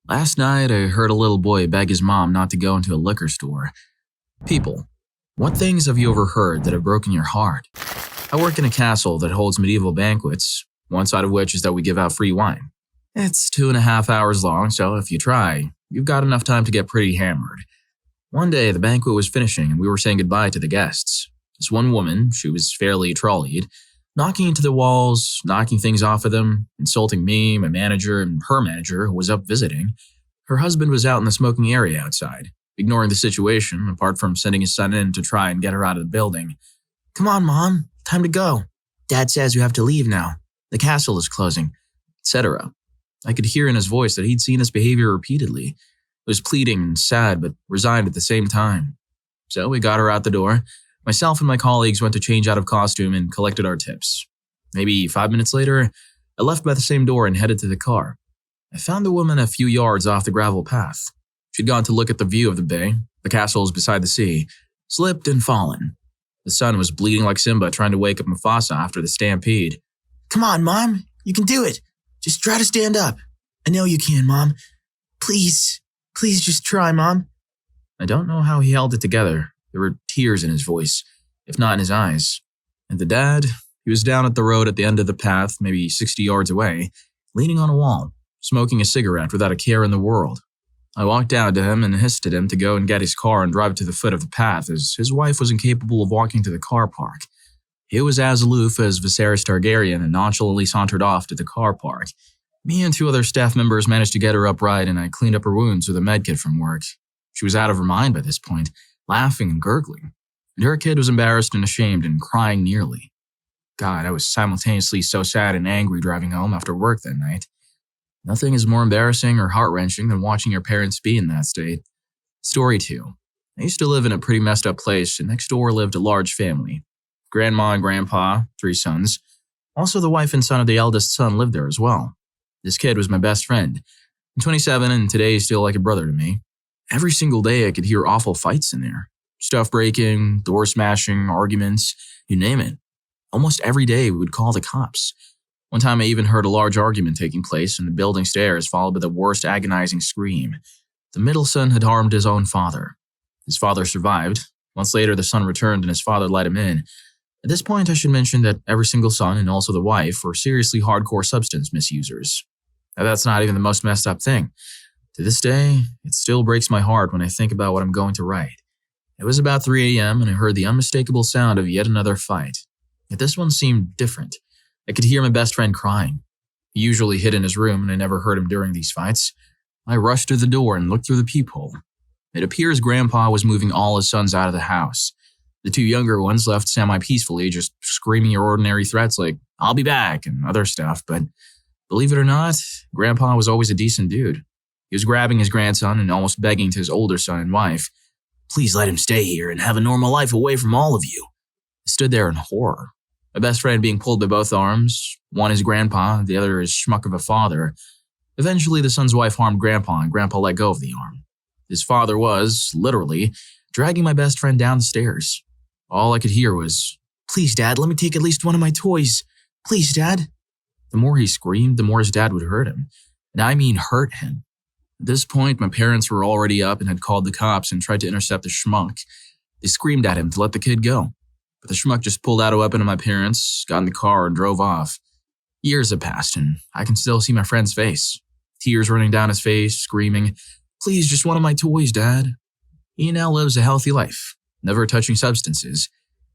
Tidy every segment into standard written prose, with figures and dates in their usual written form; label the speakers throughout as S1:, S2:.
S1: Last night, I heard a little boy beg his mom not to go into a liquor store. People, what things have you overheard that have broken your heart? I work in a castle that holds medieval banquets, one side of which is that we give out free wine. It's 2.5 hours long, so if you try, you've got enough time to get pretty hammered. One day, the banquet was finishing and we were saying goodbye to the guests. This one woman, she was fairly trolleyed, knocking into the walls, knocking things off of them, insulting me, my manager, and her manager who was up visiting. Her husband was out in the smoking area outside, ignoring the situation apart from sending his son in to try and get her out of the building. "Come on, Mom, time to go. Dad says you have to leave now. The castle is closing," etc. I could hear in his voice that he'd seen this behavior repeatedly. It was pleading and sad, but resigned at the same time. So we got her out the door. Myself and my colleagues went to change out of costume and collected our tips. Maybe 5 minutes later, I left by the same door and headed to the car. I found the woman a few yards off the gravel path. She'd gone to look at the view of the bay. The castle is beside the sea. Slipped and fallen. The son was bleeding like Simba trying to wake up Mufasa after the stampede. "Come on, Mom. You can do it. Just try to stand up. I know you can, Mom. Please just try, Mom." I don't know how he held it together. There were tears in his voice, if not in his eyes. And the dad, he was down at the road at the end of the path, maybe 60 yards away, leaning on a wall, smoking a cigarette without a care in the world. I walked down to him and hissed at him to go and get his car and drive to the foot of the path, as his wife was incapable of walking to the car park. He was as aloof as Viserys Targaryen and nonchalantly sauntered off to the car park. Me and 2 other staff members managed to get her upright, and I cleaned up her wounds with a medkit from work. She was out of her mind by this point, laughing and gurgling. And her kid was embarrassed and ashamed and crying nearly. God, I was simultaneously so sad and angry driving home after work that night. Nothing is more embarrassing or heart-wrenching than watching your parents be in that state. Story 2. I used to live in a pretty messed up place, and next door lived a large family. Grandma and grandpa, 3 sons. Also, the wife and son of the eldest son lived there as well. This kid was my best friend. I'm 27 and today he's still like a brother to me. Every single day I could hear awful fights in there. Stuff breaking, door smashing, arguments, you name it. Almost every day we would call the cops. One time I even heard a large argument taking place in the building stairs, followed by the worst agonizing scream. The middle son had harmed his own father. His father survived. Months later the son returned and his father let him in. At this point I should mention that every single son and also the wife were seriously hardcore substance misusers. Now that's not even the most messed up thing. To this day, it still breaks my heart when I think about what I'm going to write. It was about 3 a.m. and I heard the unmistakable sound of yet another fight. Yet this one seemed different. I could hear my best friend crying. He usually hid in his room and I never heard him during these fights. I rushed through the door and looked through the peephole. It appears Grandpa was moving all his sons out of the house. The 2 younger ones left semi-peacefully, just screaming your ordinary threats like, "I'll be back," and other stuff, but believe it or not, Grandpa was always a decent dude. He was grabbing his grandson and almost begging to his older son and wife, "Please let him stay here and have a normal life away from all of you." I stood there in horror. My best friend being pulled by both arms, one his grandpa, the other his schmuck of a father. Eventually, the son's wife harmed Grandpa and Grandpa let go of the arm. His father was, literally, dragging my best friend down the stairs. All I could hear was, "Please, Dad, let me take at least one of my toys. Please, Dad." The more he screamed, the more his dad would hurt him. And I mean hurt him. At this point, my parents were already up and had called the cops and tried to intercept the schmuck. They screamed at him to let the kid go. But the schmuck just pulled out a weapon at my parents, got in the car, and drove off. Years have passed, and I can still see my friend's face. Tears running down his face, screaming, "Please, just one of my toys, Dad." He now lives a healthy life, never touching substances.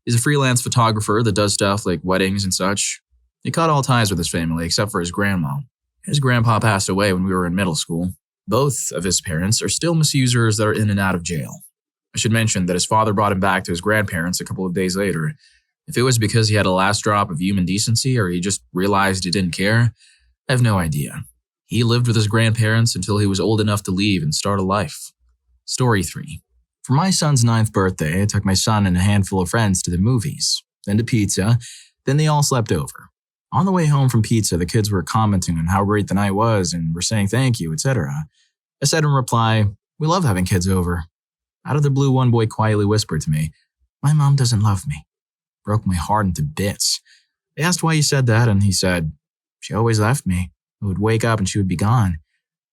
S1: He's a freelance photographer that does stuff like weddings and such. He cut all ties with his family except for his grandma. His grandpa passed away when we were in middle school. Both of his parents are still misusers that are in and out of jail. I should mention that his father brought him back to his grandparents a couple of days later. If it was because he had a last drop of human decency or he just realized he didn't care, I have no idea. He lived with his grandparents until he was old enough to leave and start a life. Story 3. For my son's 9th birthday, I took my son and a handful of friends to the movies, then to pizza, then they all slept over. On the way home from pizza, the kids were commenting on how great the night was and were saying thank you, etc. I said in reply, "We love having kids over." Out of the blue, one boy quietly whispered to me, "My mom doesn't love me." Broke my heart into bits. I asked why he said that, and he said, "She always left me. I would wake up and she would be gone.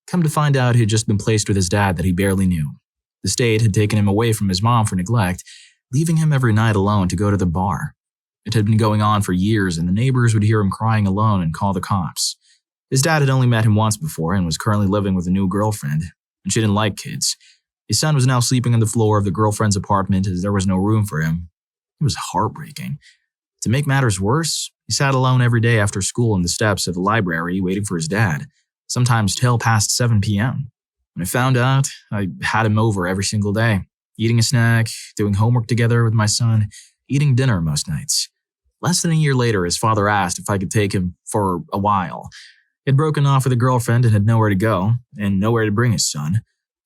S1: Come to find out, he had just been placed with his dad that he barely knew. The state had taken him away from his mom for neglect, leaving him every night alone to go to the bar. It had been going on for years, and the neighbors would hear him crying alone and call the cops. His dad had only met him once before and was currently living with a new girlfriend, and she didn't like kids. His son was now sleeping on the floor of the girlfriend's apartment as there was no room for him. It was heartbreaking. To make matters worse, he sat alone every day after school on the steps of the library waiting for his dad, sometimes till past 7 p.m. When I found out, I had him over every single day, eating a snack, doing homework together with my son, eating dinner most nights. Less than a year later, his father asked if I could take him for a while. He had broken off with a girlfriend and had nowhere to go, and nowhere to bring his son.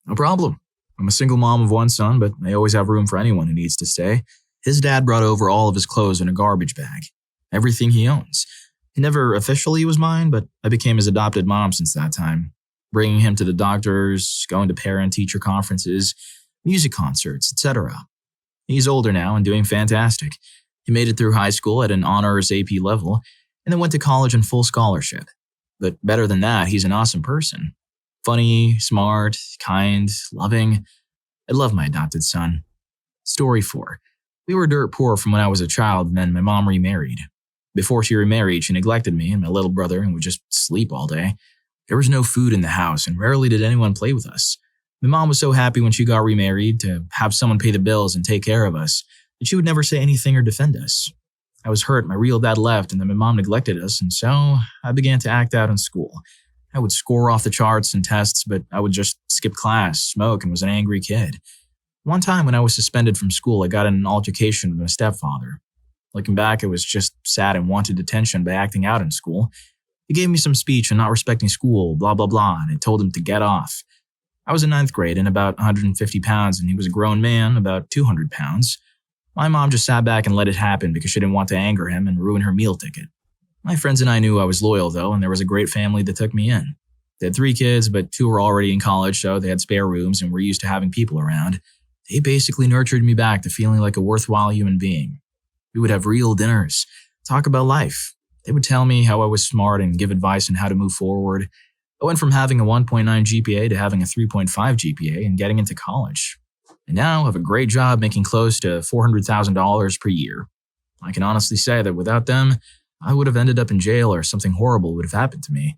S1: No problem. I'm a single mom of one son, but I always have room for anyone who needs to stay. His dad brought over all of his clothes in a garbage bag. Everything he owns. He never officially was mine, but I became his adopted mom since that time. Bringing him to the doctors, going to parent-teacher conferences, music concerts, etc. He's older now and doing fantastic. He made it through high school at an honors AP level, and then went to college on full scholarship. But better than that, he's an awesome person. Funny, smart, kind, loving. I love my adopted son. Story 4. We were dirt poor from when I was a child, and then my mom remarried. Before she remarried, she neglected me and my little brother and would just sleep all day. There was no food in the house, and rarely did anyone play with us. My mom was so happy when she got remarried to have someone pay the bills and take care of us that she would never say anything or defend us. I was hurt my real dad left and then my mom neglected us, and so I began to act out in school. I would score off the charts and tests, but I would just skip class, smoke, and was an angry kid. One time when I was suspended from school, I got in an altercation with my stepfather. Looking back, I was just sad and wanted attention by acting out in school. He gave me some speech on not respecting school, blah blah blah, and I told him to get off. I was in 9th grade and about 150 pounds, and he was a grown man, about 200 pounds. My mom just sat back and let it happen because she didn't want to anger him and ruin her meal ticket. My friends and I knew I was loyal, though, and there was a great family that took me in. They had 3 kids, but 2 were already in college, so they had spare rooms and were used to having people around. They basically nurtured me back to feeling like a worthwhile human being. We would have real dinners, talk about life. They would tell me how I was smart and give advice on how to move forward. I went from having a 1.9 GPA to having a 3.5 GPA and getting into college. And now I have a great job making close to $400,000 per year. I can honestly say that without them, I would have ended up in jail or something horrible would have happened to me.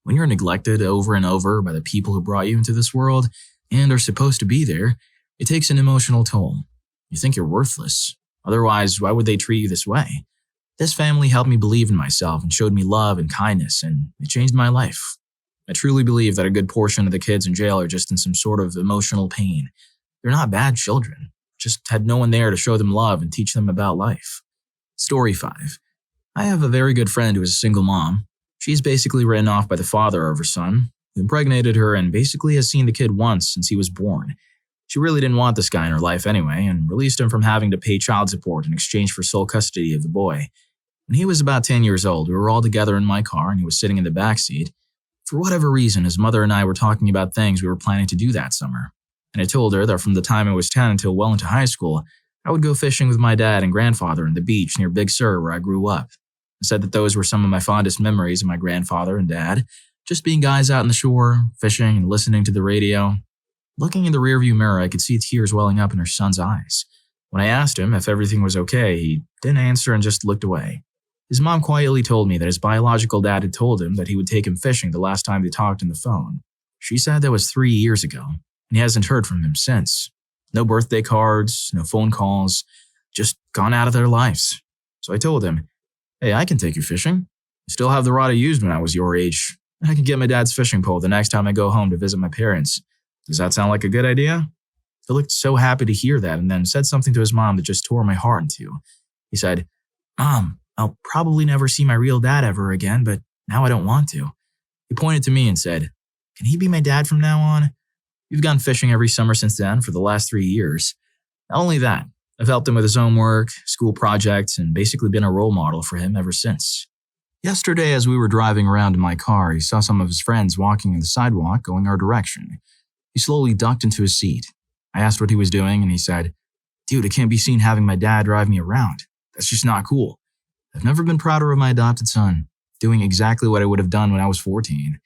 S1: When you're neglected over and over by the people who brought you into this world and are supposed to be there, it takes an emotional toll. You think you're worthless. Otherwise, why would they treat you this way? This family helped me believe in myself and showed me love and kindness, and it changed my life. I truly believe that a good portion of the kids in jail are just in some sort of emotional pain. They're not bad children, just had no one there to show them love and teach them about life. Story 5. I have a very good friend who is a single mom. She's basically written off by the father of her son, who impregnated her and basically has seen the kid once since he was born. She really didn't want this guy in her life anyway, and released him from having to pay child support in exchange for sole custody of the boy. When he was about 10 years old, we were all together in my car and he was sitting in the back seat. For whatever reason, his mother and I were talking about things we were planning to do that summer. And I told her that from the time I was 10 until well into high school, I would go fishing with my dad and grandfather on the beach near Big Sur where I grew up. I said that those were some of my fondest memories of my grandfather and dad, just being guys out on the shore, fishing and listening to the radio. Looking in the rearview mirror, I could see tears welling up in her son's eyes. When I asked him if everything was okay, he didn't answer and just looked away. His mom quietly told me that his biological dad had told him that he would take him fishing the last time they talked on the phone. She said that was 3 years ago, and he hasn't heard from him since. No birthday cards, no phone calls, just gone out of their lives. So I told him, "Hey, I can take you fishing. I still have the rod I used when I was your age, and I can get my dad's fishing pole the next time I go home to visit my parents. Does that sound like a good idea?" He looked so happy to hear that and then said something to his mom that just tore my heart in two. He said, "Mom, I'll probably never see my real dad ever again, but now I don't want to." He pointed to me and said, "Can he be my dad from now on? We've gone fishing every summer since then for the last 3 years. Not only that, I've helped him with his homework, school projects, and basically been a role model for him ever since." Yesterday, as we were driving around in my car, he saw some of his friends walking on the sidewalk going our direction. He slowly ducked into his seat. I asked what he was doing, and he said, "Dude, I can't be seen having my dad drive me around. That's just not cool. I've never been prouder of my adopted son, doing exactly what I would have done when I was 14.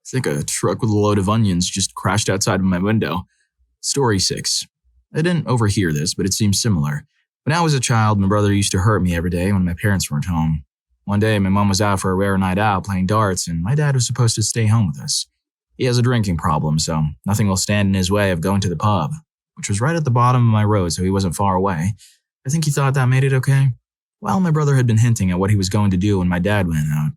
S1: I think a truck with a load of onions just crashed outside of my window. Story 6. I didn't overhear this, but it seems similar. When I was a child, my brother used to hurt me every day when my parents weren't home. One day, my mom was out for a rare night out playing darts, and my dad was supposed to stay home with us. He has a drinking problem, so nothing will stand in his way of going to the pub, which was right at the bottom of my road, so he wasn't far away. I think he thought that made it okay. Well, my brother had been hinting at what he was going to do when my dad went out.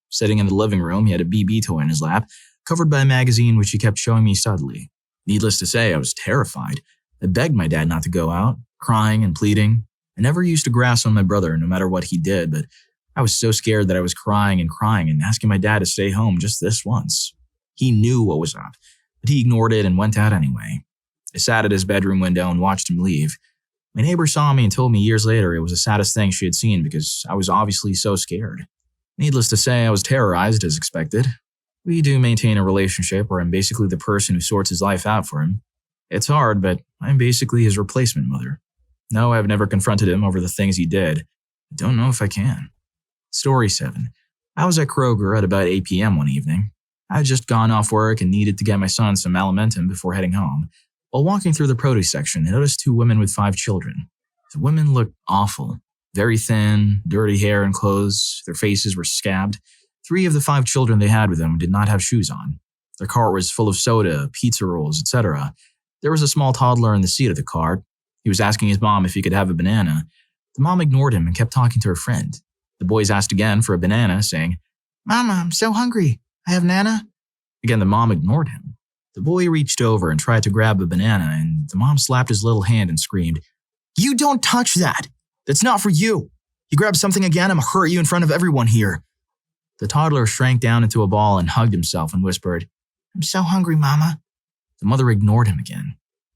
S1: Sitting in the living room, he had a BB toy in his lap, covered by a magazine which he kept showing me subtly. Needless to say, I was terrified. I begged my dad not to go out, crying and pleading. I never used to grass on my brother no matter what he did, but I was so scared that I was crying and asking my dad to stay home just this once. He knew what was up, but he ignored it and went out anyway. I sat at his bedroom window and watched him leave. My neighbor saw me and told me years later it was the saddest thing she had seen because I was obviously so scared. Needless to say, I was terrorized as expected. We do maintain a relationship where I'm basically the person who sorts his life out for him. It's hard, but I'm basically his replacement mother. No, I've never confronted him over the things he did. I don't know if I can. Story 7. I was at Kroger at about 8 p.m. one evening. I had just gone off work and needed to get my son some alimentum before heading home. While walking through the produce section, I noticed 2 women with 5 children. The women looked awful. Very thin, dirty hair and clothes. Their faces were scabbed. 3 of the 5 children they had with them did not have shoes on. Their cart was full of soda, pizza rolls, etc. There was a small toddler in the seat of the cart. He was asking his mom if he could have a banana. The mom ignored him and kept talking to her friend. The boys asked again for a banana, saying, "Mama, I'm so hungry. I have Nana?" Again, the mom ignored him. The boy reached over and tried to grab a banana, and the mom slapped his little hand and screamed, "You don't touch that! That's not for you! You grab something again, I'm gonna hurt you in front of everyone here." The toddler shrank down into a ball and hugged himself and whispered, "I'm so hungry, Mama." The mother ignored him again.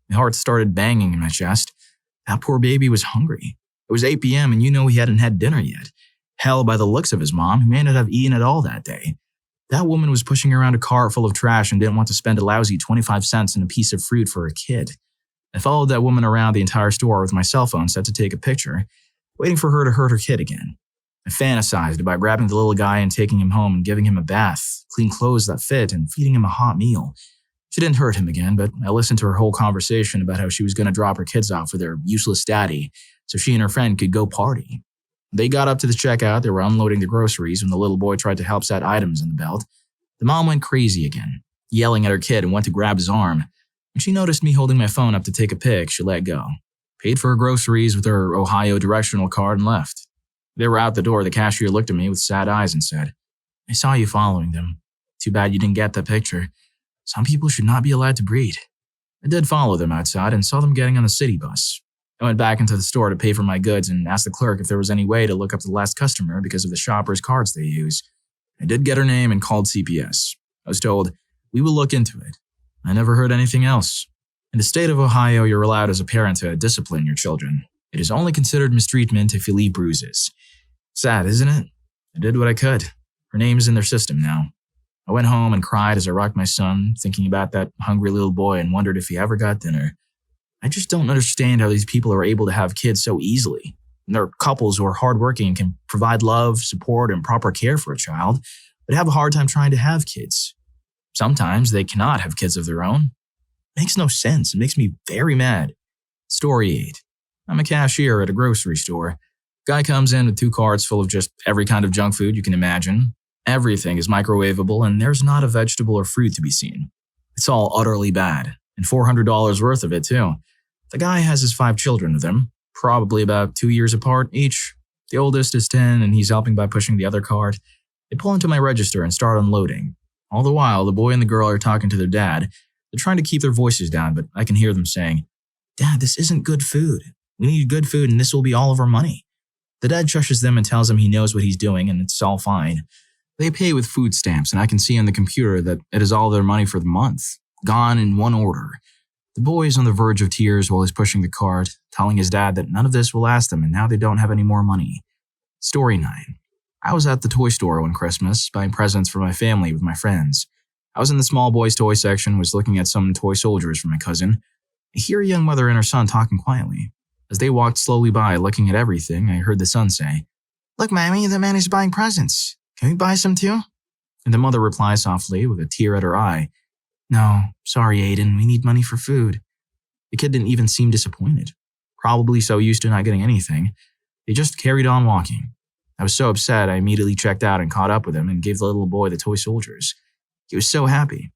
S1: My heart started banging in my chest. That poor baby was hungry. It was 8 p.m. and he hadn't had dinner yet. Hell, by the looks of his mom, he may not have eaten at all that day. That woman was pushing around a cart full of trash and didn't want to spend a lousy 25 cents on a piece of fruit for a kid. I followed that woman around the entire store with my cell phone set to take a picture, waiting for her to hurt her kid again. I fantasized about grabbing the little guy and taking him home and giving him a bath, clean clothes that fit, and feeding him a hot meal. She didn't hurt him again, but I listened to her whole conversation about how she was going to drop her kids off with their useless daddy so she and her friend could go party. They got up to the checkout. They were unloading the groceries when the little boy tried to help set items in the belt. The mom went crazy again, yelling at her kid and went to grab his arm. When she noticed me holding my phone up to take a pic, she let go, paid for her groceries with her Ohio directional card, and left. They were out the door. The cashier looked at me with sad eyes and said, "I saw you following them. Too bad you didn't get that picture. Some people should not be allowed to breed." I did follow them outside and saw them getting on the city bus. I went back into the store to pay for my goods and asked the clerk if there was any way to look up the last customer because of the shopper's cards they use. I did get her name and called CPS. I was told, "We will look into it." I never heard anything else. In the state of Ohio, you're allowed as a parent to discipline your children. It is only considered mistreatment if you leave bruises. Sad, isn't it? I did what I could. Her name is in their system now. I went home and cried as I rocked my son, thinking about that hungry little boy and wondered if he ever got dinner. I just don't understand how these people are able to have kids so easily. And there are couples who are hardworking and can provide love, support, and proper care for a child, but have a hard time trying to have kids. Sometimes they cannot have kids of their own. It makes no sense. It makes me very mad. Story 8. I'm a cashier at a grocery store. Guy comes in with 2 carts full of just every kind of junk food you can imagine. Everything is microwavable, and there's not a vegetable or fruit to be seen. It's all utterly bad, and $400 worth of it, too. The guy has his 5 children with him, probably about 2 years apart each. The oldest is 10, and he's helping by pushing the other cart. They pull into my register and start unloading. All the while, the boy and the girl are talking to their dad. They're trying to keep their voices down, but I can hear them saying, "Dad, this isn't good food. We need good food, and this will be all of our money." The dad shushes them and tells them he knows what he's doing, and it's all fine. They pay with food stamps, and I can see on the computer that it is all their money for the month, gone in one order. The boy is on the verge of tears while he's pushing the cart, telling his dad that none of this will last them and now they don't have any more money. Story 9. I was at the toy store one Christmas, buying presents for my family with my friends. I was in the small boys' toy section, was looking at some toy soldiers for my cousin. I hear a young mother and her son talking quietly. As they walked slowly by, looking at everything, I heard the son say, "Look, Mammy, the man is buying presents. Can we buy some too?" And the mother replies softly with a tear at her eye, "No, sorry, Aiden, we need money for food." The kid didn't even seem disappointed. Probably so used to not getting anything, he just carried on walking. I was so upset I immediately checked out and caught up with him and gave the little boy the toy soldiers. He was so happy.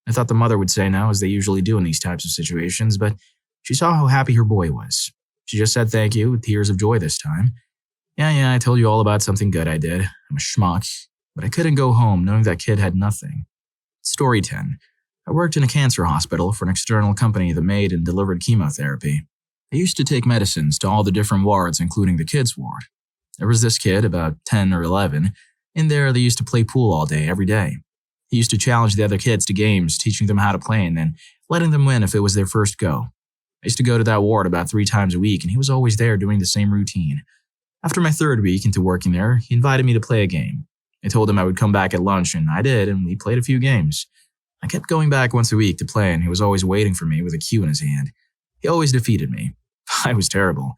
S1: I thought the mother would say no, as they usually do in these types of situations, but she saw how happy her boy was. She just said thank you with tears of joy this time. Yeah, I told you all about something good I did. I'm a schmuck. But I couldn't go home knowing that kid had nothing. Story 10. I worked in a cancer hospital for an external company that made and delivered chemotherapy. I used to take medicines to all the different wards, including the kids' ward. There was this kid, about 10 or 11. In there, they used to play pool all day, every day. He used to challenge the other kids to games, teaching them how to play and then letting them win if it was their first go. I used to go to that ward about 3 times a week, and he was always there doing the same routine. After my 3rd week into working there, he invited me to play a game. I told him I would come back at lunch, and I did, and we played a few games. I kept going back once a week to play, and he was always waiting for me with a cue in his hand. He always defeated me. I was terrible.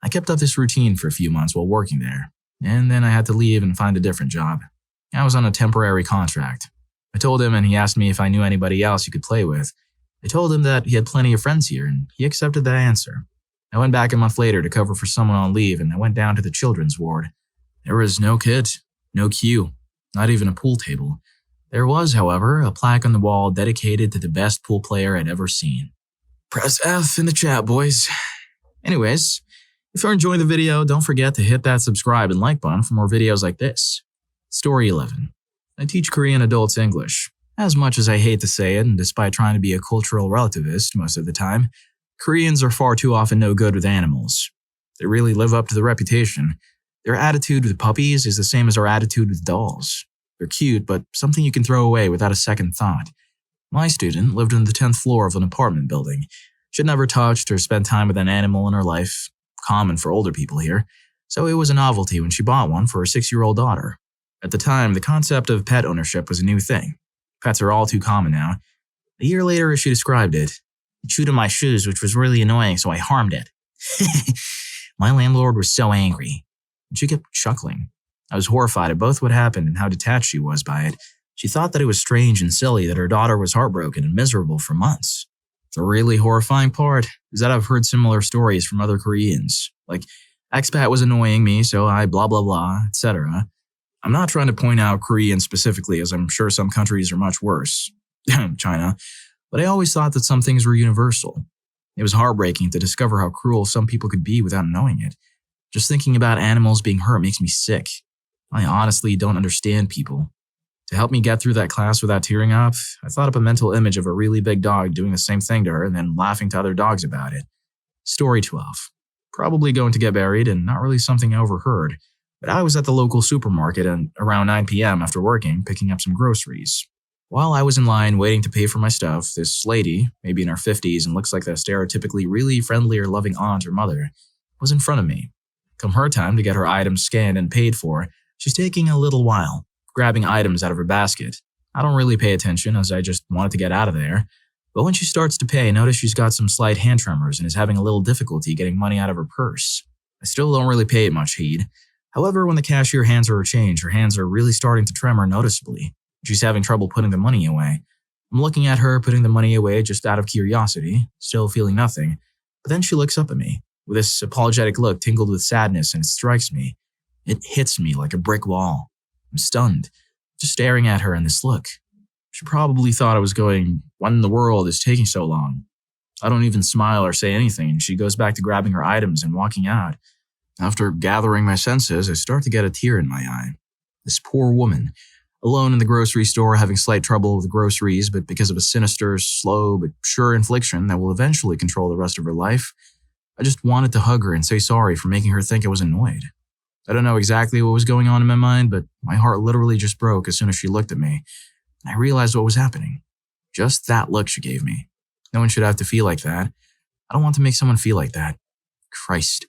S1: I kept up this routine for a few months while working there, and then I had to leave and find a different job. I was on a temporary contract. I told him, and he asked me if I knew anybody else he could play with. I told him that he had plenty of friends here, and he accepted that answer. I went back a month later to cover for someone on leave, and I went down to the children's ward. There was no kid, no queue, not even a pool table. There was, however, a plaque on the wall dedicated to the best pool player I'd ever seen. Press F in the chat, boys. Anyways, if you're enjoying the video, don't forget to hit that subscribe and like button for more videos like this. Story 11. I teach Korean adults English. As much as I hate to say it, and despite trying to be a cultural relativist most of the time, Koreans are far too often no good with animals. They really live up to the reputation. Their attitude with puppies is the same as our attitude with dolls. They're cute, but something you can throw away without a second thought. My student lived on the 10th floor of an apartment building. She'd never touched or spent time with an animal in her life, common for older people here, so it was a novelty when she bought one for her 6-year-old daughter. At the time, the concept of pet ownership was a new thing. Pets are all too common now. A year later, as she described it, "It chewed on my shoes, which was really annoying, so I harmed it." My landlord was so angry. And she kept chuckling. I was horrified at both what happened and how detached she was by it. She thought that it was strange and silly that her daughter was heartbroken and miserable for months. The really horrifying part is that I've heard similar stories from other Koreans, like expat was annoying me, so I blah blah blah, etc. I'm not trying to point out Koreans specifically, as I'm sure some countries are much worse. China. But I always thought that some things were universal. It was heartbreaking to discover how cruel some people could be without knowing it. Just thinking about animals being hurt makes me sick. I honestly don't understand people. To help me get through that class without tearing up, I thought up a mental image of a really big dog doing the same thing to her and then laughing to other dogs about it. Story 12. Probably going to get buried and not really something I overheard, but I was at the local supermarket at around 9 p.m. after working, picking up some groceries. While I was in line waiting to pay for my stuff, this lady, maybe in her 50s and looks like the stereotypically really friendly or loving aunt or mother, was in front of me. Come her time to get her items scanned and paid for, she's taking a little while, grabbing items out of her basket. I don't really pay attention as I just wanted to get out of there. But when she starts to pay, I notice she's got some slight hand tremors and is having a little difficulty getting money out of her purse. I still don't really pay it much heed. However, when the cashier hands her change, her hands are really starting to tremor noticeably. She's having trouble putting the money away. I'm looking at her putting the money away just out of curiosity, still feeling nothing. But then she looks up at me, with this apologetic look tingled with sadness, and it strikes me. It hits me like a brick wall. I'm stunned, just staring at her in this look. She probably thought I was going, "What in the world is taking so long?" I don't even smile or say anything, and she goes back to grabbing her items and walking out. After gathering my senses, I start to get a tear in my eye. This poor woman, alone in the grocery store having slight trouble with groceries, but because of a sinister, slow, but sure infliction that will eventually control the rest of her life, I just wanted to hug her and say sorry for making her think I was annoyed. I don't know exactly what was going on in my mind, but my heart literally just broke as soon as she looked at me, and I realized what was happening. Just that look she gave me. No one should have to feel like that. I don't want to make someone feel like that. Christ.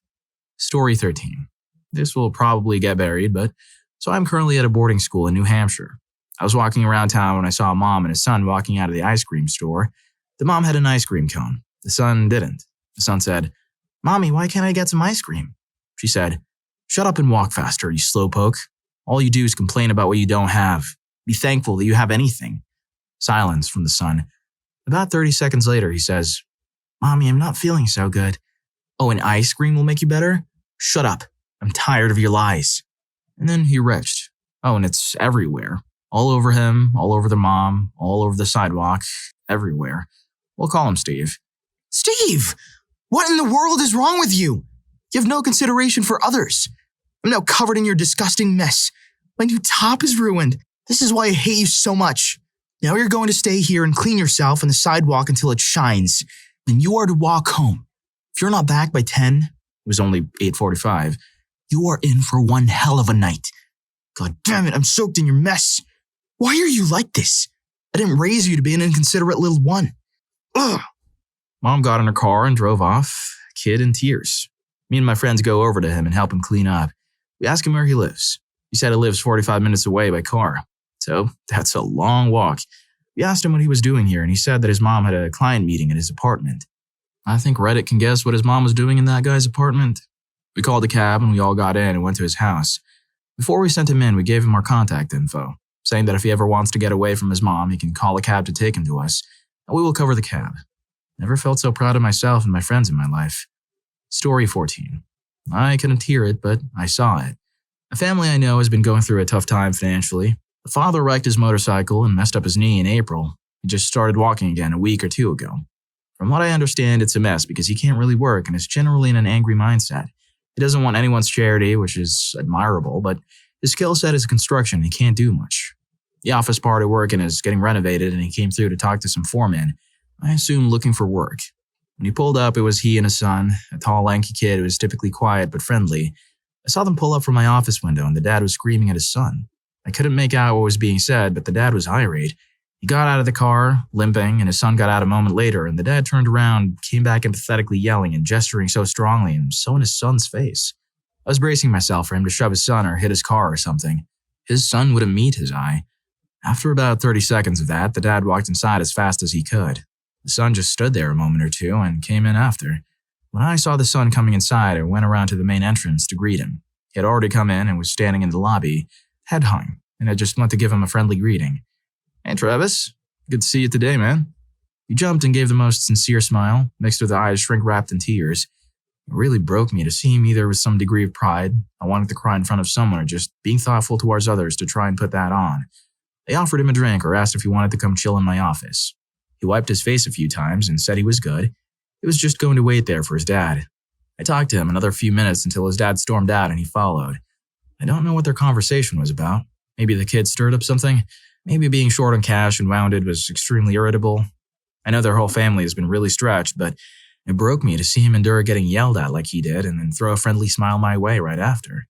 S1: Story 13. This will probably get buried, but so I'm currently at a boarding school in New Hampshire. I was walking around town when I saw a mom and a son walking out of the ice cream store. The mom had an ice cream cone. The son didn't. The son said, "Mommy, why can't I get some ice cream?" She said, "Shut up and walk faster, you slowpoke. All you do is complain about what you don't have." Be thankful that you have anything." Silence from the son. About 30 seconds later, he says, "Mommy, I'm not feeling so good." "Oh, an ice cream will make you better?" "Shut up. I'm tired of your lies." And then he retched. Oh, and it's everywhere. All over him, all over the mom, all over the sidewalk, everywhere. We'll call him Steve.
S2: "Steve! What in the world is wrong with you? You have no consideration for others. I'm now covered in your disgusting mess. My new top is ruined. This is why I hate you so much. Now you're going to stay here and clean yourself on the sidewalk until it shines. Then you are to walk home. If you're not back by 10,
S1: It was only 8:45.
S2: you are in for one hell of a night. God damn it, I'm soaked in your mess. Why are you like this? I didn't raise you to be an inconsiderate little one. Ugh."
S1: Mom got in her car and drove off, kid in tears. Me and my friends go over to him and help him clean up. We ask him where he lives. He said he lives 45 minutes away by car. So that's a long walk. We asked him what he was doing here, and he said that his mom had a client meeting at his apartment. I think Reddit can guess what his mom was doing in that guy's apartment. We called a cab and we all got in and went to his house. Before we sent him in, we gave him our contact info, saying that if he ever wants to get away from his mom, he can call a cab to take him to us, and we will cover the cab. Never felt so proud of myself and my friends in my life. Story 14. I couldn't hear it, but I saw it. A family I know has been going through a tough time financially. The father wrecked his motorcycle and messed up his knee in April. He just started walking again a week or two ago. From what I understand, it's a mess because he can't really work and is generally in an angry mindset. He doesn't want anyone's charity, which is admirable, but his skill set is construction and he can't do much. The office part at work is getting renovated and he came through to talk to some foremen, I assume looking for work. When he pulled up, it was he and his son, a tall, lanky kid who was typically quiet but friendly. I saw them pull up from my office window and the dad was screaming at his son. I couldn't make out what was being said, but the dad was irate. He got out of the car, limping, and his son got out a moment later, and the dad turned around, came back empathetically yelling and gesturing so strongly, and so in his son's face. I was bracing myself for him to shove his son or hit his car or something. His son wouldn't meet his eye. After about 30 seconds of that, the dad walked inside as fast as he could. The son just stood there a moment or two and came in after. When I saw the son coming inside, I went around to the main entrance to greet him. He had already come in and was standing in the lobby, head hung, and I just went to give him a friendly greeting. "Hey, Travis. Good to see you today, man." He jumped and gave the most sincere smile, mixed with eyes shrink-wrapped in tears. It really broke me to see him either with some degree of pride, I wanted to cry in front of someone, or just being thoughtful towards others to try and put that on. They offered him a drink or asked if he wanted to come chill in my office. He wiped his face a few times and said he was good. He was just going to wait there for his dad. I talked to him another few minutes until his dad stormed out and he followed. I don't know what their conversation was about. Maybe the kid stirred up something. Maybe being short on cash and wounded was extremely irritable. I know their whole family has been really stretched, but it broke me to see him endure getting yelled at like he did and then throw a friendly smile my way right after.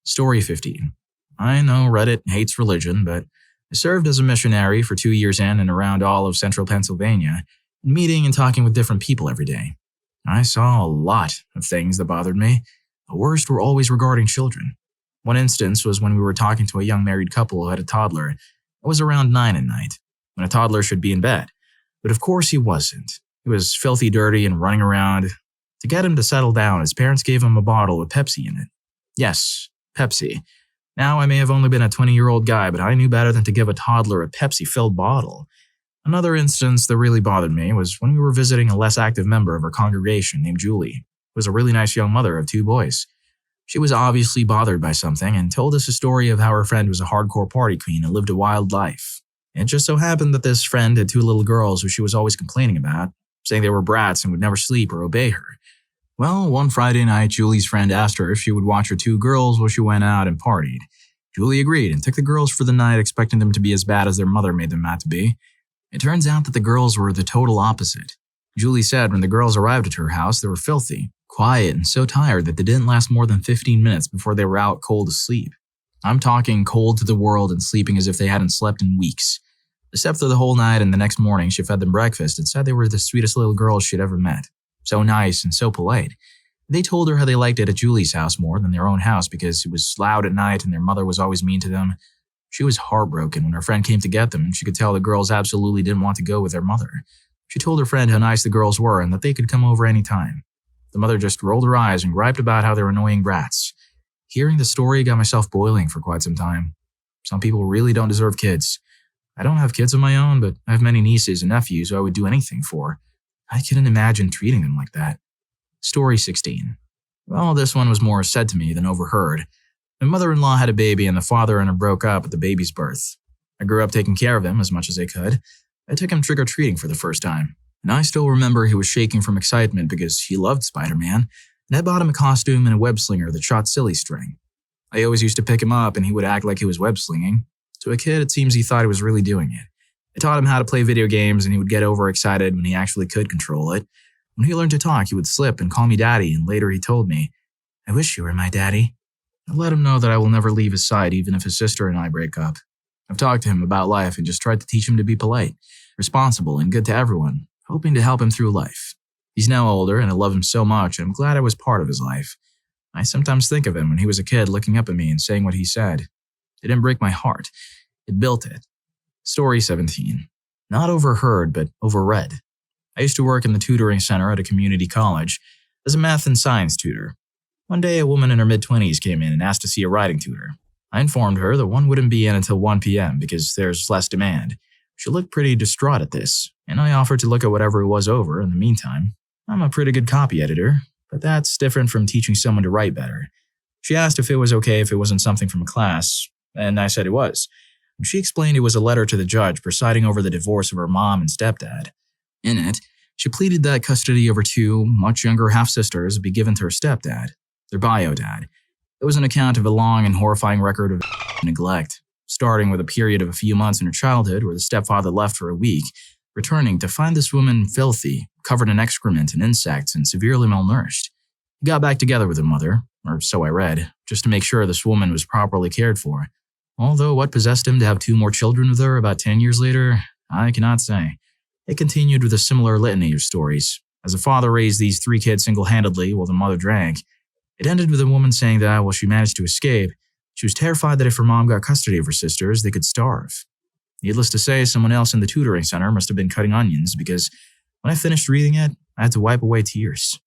S1: Story 15. I know Reddit hates religion, but I served as a missionary for 2 years in and around all of central Pennsylvania, meeting and talking with different people every day. I saw a lot of things that bothered me. The worst were always regarding children. One instance was when we were talking to a young married couple who had a toddler. It was around 9 at night, when a toddler should be in bed. But of course he wasn't. He was filthy dirty and running around. To get him to settle down, his parents gave him a bottle with Pepsi in it. Yes, Pepsi. Now I may have only been a 20-year-old guy, but I knew better than to give a toddler a Pepsi-filled bottle. Another instance that really bothered me was when we were visiting a less active member of our congregation named Julie, who was a really nice young mother of 2 boys. She was obviously bothered by something and told us a story of how her friend was a hardcore party queen and lived a wild life. It just so happened that this friend had 2 little girls who she was always complaining about, saying they were brats and would never sleep or obey her. Well, one Friday night, Julie's friend asked her if she would watch her 2 girls while she went out and partied. Julie agreed and took the girls for the night, expecting them to be as bad as their mother made them out to be. It turns out that the girls were the total opposite. Julie said when the girls arrived at her house, they were filthy, quiet, and so tired that they didn't last more than 15 minutes before they were out cold asleep. I'm talking cold to the world and sleeping as if they hadn't slept in weeks. They slept through the whole night, and the next morning she fed them breakfast and said they were the sweetest little girls she'd ever met. So nice and so polite. They told her how they liked it at Julie's house more than their own house because it was loud at night and their mother was always mean to them. She was heartbroken when her friend came to get them, and she could tell the girls absolutely didn't want to go with their mother. She told her friend how nice the girls were and that they could come over any time. The mother just rolled her eyes and griped about how they were annoying brats. Hearing the story got myself boiling for quite some time. Some people really don't deserve kids. I don't have kids of my own, but I have many nieces and nephews who I would do anything for. I couldn't imagine treating them like that. Story 16. Well, this one was more said to me than overheard. My mother-in-law had a baby and the father and her broke up at the baby's birth. I grew up taking care of him as much as I could. I took him trick-or-treating for the first time, and I still remember he was shaking from excitement because he loved Spider-Man, and I bought him a costume and a web-slinger that shot silly string. I always used to pick him up and he would act like he was web-slinging. To a kid, it seems he thought he was really doing it. I taught him how to play video games and he would get overexcited when he actually could control it. When he learned to talk, he would slip and call me daddy, and later he told me, "I wish you were my daddy." I let him know that I will never leave his side even if his sister and I break up. I've talked to him about life and just tried to teach him to be polite, responsible, and good to everyone, hoping to help him through life. He's now older and I love him so much and I'm glad I was part of his life. I sometimes think of him when he was a kid looking up at me and saying what he said. It didn't break my heart. It built it. Story 17. Not overheard, but overread. I used to work in the tutoring center at a community college as a math and science tutor. One day, a woman in her mid-20s came in and asked to see a writing tutor. I informed her that one wouldn't be in until 1 p.m. because there's less demand. She looked pretty distraught at this, and I offered to look at whatever it was over in the meantime. I'm a pretty good copy editor, but that's different from teaching someone to write better. She asked if it was okay if it wasn't something from a class, and I said it was. She explained it was a letter to the judge presiding over the divorce of her mom and stepdad. In it, she pleaded that custody over two much younger half-sisters be given to her stepdad, their bio dad. It was an account of a long and horrifying record of neglect, starting with a period of a few months in her childhood where the stepfather left for a week, returning to find this woman filthy, covered in excrement and insects and severely malnourished. He got back together with her mother, or so I read, just to make sure this woman was properly cared for. Although what possessed him to have 2 more children with her about 10 years later, I cannot say. It continued with a similar litany of stories, as the father raised these 3 kids single-handedly while the mother drank. It ended with a woman saying that while she managed to escape, she was terrified that if her mom got custody of her sisters, they could starve. Needless to say, someone else in the tutoring center must have been cutting onions because when I finished reading it, I had to wipe away tears.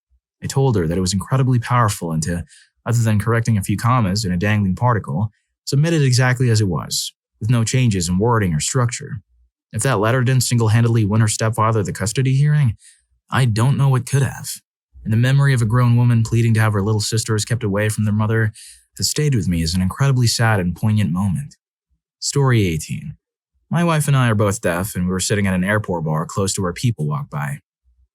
S1: I told her that it was incredibly powerful and to, other than correcting a few commas and a dangling particle, submit it exactly as it was, with no changes in wording or structure. If that letter didn't single-handedly win her stepfather the custody hearing, I don't know what could have. And the memory of a grown woman pleading to have her little sisters kept away from their mother has stayed with me as an incredibly sad and poignant moment. Story 18. My wife and I are both deaf, and we were sitting at an airport bar close to where people walk by.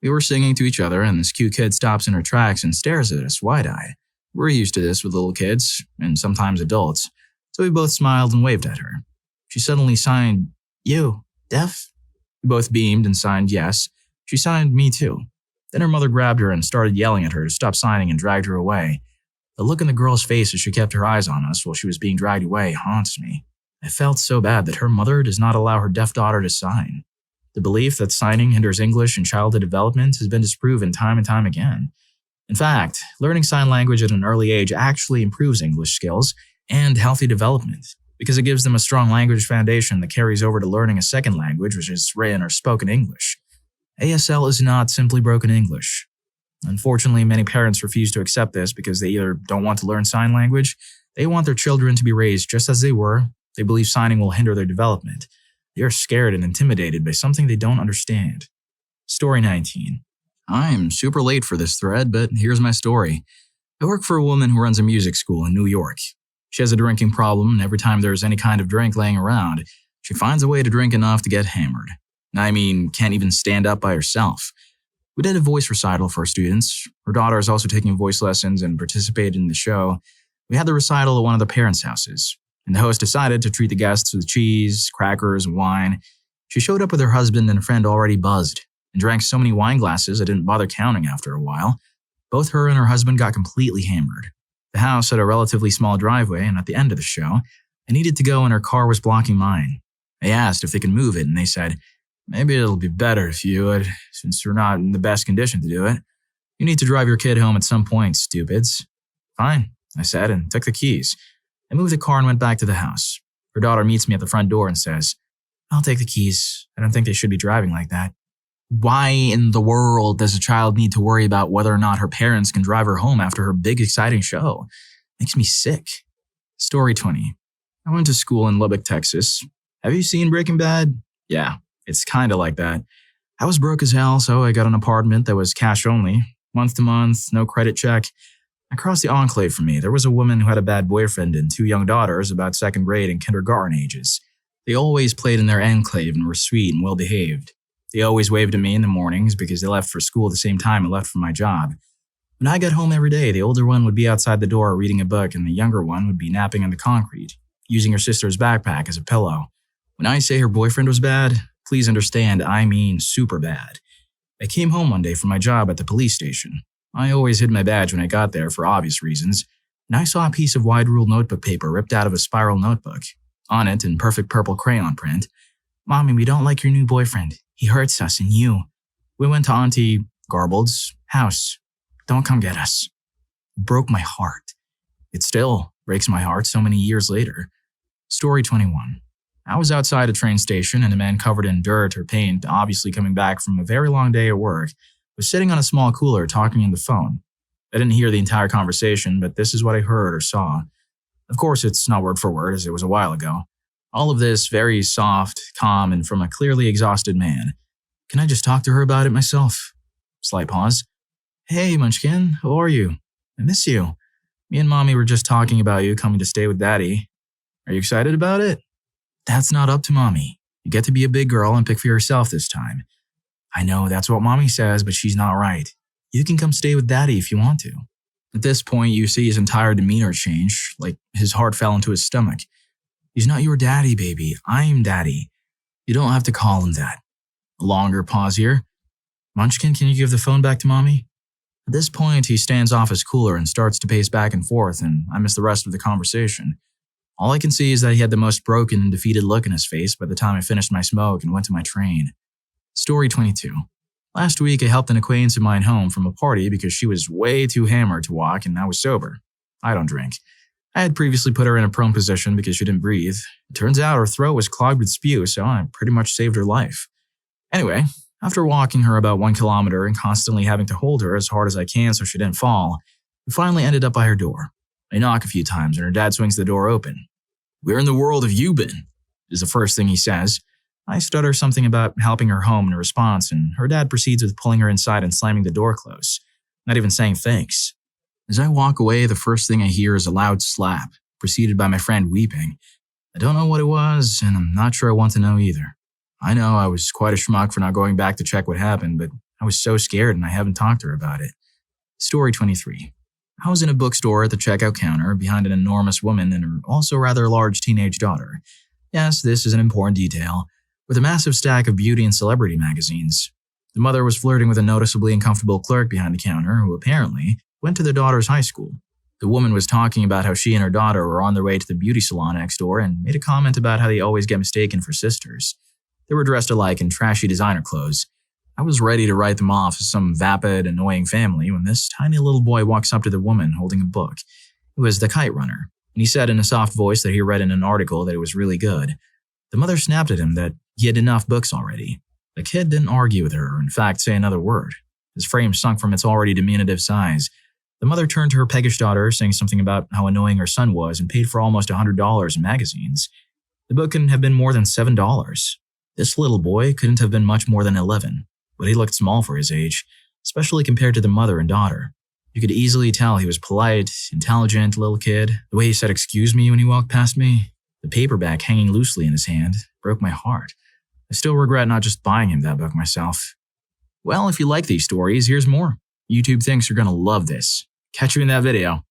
S1: We were singing to each other, and this cute kid stops in her tracks and stares at us wide-eyed. We're used to this with little kids, and sometimes adults, so we both smiled and waved at her. She suddenly signed, "You, deaf?" We both beamed and signed yes. She signed me too. Then her mother grabbed her and started yelling at her to stop signing and dragged her away. The look in the girl's face as she kept her eyes on us while she was being dragged away haunts me. I felt so bad that her mother does not allow her deaf daughter to sign. The belief that signing hinders English and childhood development has been disproven time and time again. In fact, learning sign language at an early age actually improves English skills and healthy development because it gives them a strong language foundation that carries over to learning a second language, which is written or spoken English. ASL is not simply broken English. Unfortunately, many parents refuse to accept this because they either don't want to learn sign language, they want their children to be raised just as they were, they believe signing will hinder their development. They are scared and intimidated by something they don't understand. Story 19. I'm super late for this thread, but here's my story. I work for a woman who runs a music school in New York. She has a drinking problem, and every time there's any kind of drink laying around, she finds a way to drink enough to get hammered. I mean, can't even stand up by herself. We did a voice recital for our students. Her daughter is also taking voice lessons and participated in the show. We had the recital at one of the parents' houses, and the host decided to treat the guests with cheese, crackers, and wine. She showed up with her husband and a friend already buzzed, and drank so many wine glasses I didn't bother counting after a while. Both her and her husband got completely hammered. The house had a relatively small driveway, and at the end of the show, I needed to go and her car was blocking mine. I asked if they could move it, and they said, "Maybe it'll be better if you would, since you're not in the best condition to do it. You need to drive your kid home at some point, stupids." "Fine," I said, and took the keys. I moved the car and went back to the house. Her daughter meets me at the front door and says, "I'll take the keys. I don't think they should be driving like that." Why in the world does a child need to worry about whether or not her parents can drive her home after her big exciting show? Makes me sick. Story 20. I went to school in Lubbock, Texas. Have you seen Breaking Bad? Yeah, it's kinda like that. I was broke as hell, so I got an apartment that was cash only, month to month, no credit check. Across the enclave from me, there was a woman who had a bad boyfriend and 2 young daughters about second grade and kindergarten ages. They always played in their enclave and were sweet and well-behaved. They always waved at me in the mornings because they left for school at the same time I left for my job. When I got home every day, the older one would be outside the door reading a book and the younger one would be napping on the concrete, using her sister's backpack as a pillow. When I say her boyfriend was bad, please understand I mean super bad. I came home one day from my job at the police station. I always hid my badge when I got there for obvious reasons, and I saw a piece of wide-ruled notebook paper ripped out of a spiral notebook. On it, in perfect purple crayon print, "Mommy, we don't like your new boyfriend. He hurts us and you. We went to Auntie Garbled's house. Don't come get us." It broke my heart. It still breaks my heart so many years later. Story 21. I was outside a train station and a man covered in dirt or paint, obviously coming back from a very long day at work, was sitting on a small cooler talking on the phone. I didn't hear the entire conversation, but this is what I heard or saw. Of course, it's not word for word, as it was a while ago. All of this very soft, calm, and from a clearly exhausted man. Can I just talk to her about it myself? Slight pause. "Hey, Munchkin, how are you? I miss you. Me and Mommy were just talking about you coming to stay with Daddy. Are you excited about it?" "That's not up to Mommy. You get to be a big girl and pick for yourself this time." "I know, that's what Mommy says, but she's not right. You can come stay with Daddy if you want to." At this point, you see his entire demeanor change, like his heart fell into his stomach. "He's not your daddy, baby. I'm Daddy. You don't have to call him that." A longer pause here. "Munchkin, can you give the phone back to Mommy?" At this point, he stands off his cooler and starts to pace back and forth, and I miss the rest of the conversation. All I can see is that he had the most broken and defeated look in his face by the time I finished my smoke and went to my train. Story 22. Last week, I helped an acquaintance of mine home from a party because she was way too hammered to walk and I was sober. I don't drink. I had previously put her in a prone position because she didn't breathe. It turns out her throat was clogged with spew, so I pretty much saved her life. Anyway, after walking her about 1 kilometer and constantly having to hold her as hard as I can so she didn't fall, we finally ended up by her door. I knock a few times and her dad swings the door open. "Where in the world have you been?" is the first thing he says. I stutter something about helping her home in response, and her dad proceeds with pulling her inside and slamming the door close, not even saying thanks. As I walk away, the first thing I hear is a loud slap, preceded by my friend weeping. I don't know what it was, and I'm not sure I want to know either. I know I was quite a schmuck for not going back to check what happened, but I was so scared and I haven't talked to her about it. Story 23. I was in a bookstore at the checkout counter behind an enormous woman and her also rather large teenage daughter. Yes, this is an important detail, with a massive stack of beauty and celebrity magazines. The mother was flirting with a noticeably uncomfortable clerk behind the counter who apparently went to their daughter's high school. The woman was talking about how she and her daughter were on their way to the beauty salon next door and made a comment about how they always get mistaken for sisters. They were dressed alike in trashy designer clothes. I was ready to write them off as some vapid, annoying family when this tiny little boy walks up to the woman holding a book. It was The Kite Runner, and he said in a soft voice that he read in an article that it was really good. The mother snapped at him that he had enough books already. The kid didn't argue with her or in fact say another word. His frame sunk from its already diminutive size. The mother turned to her peggish daughter, saying something about how annoying her son was and paid for almost $100 in magazines. The book couldn't have been more than $7. This little boy couldn't have been much more than 11, but he looked small for his age, especially compared to the mother and daughter. You could easily tell he was polite, intelligent little kid. The way he said "excuse me" when he walked past me, the paperback hanging loosely in his hand, broke my heart. I still regret not just buying him that book myself. Well, if you like these stories, here's more. YouTube thinks you're gonna love this. Catch you in that video.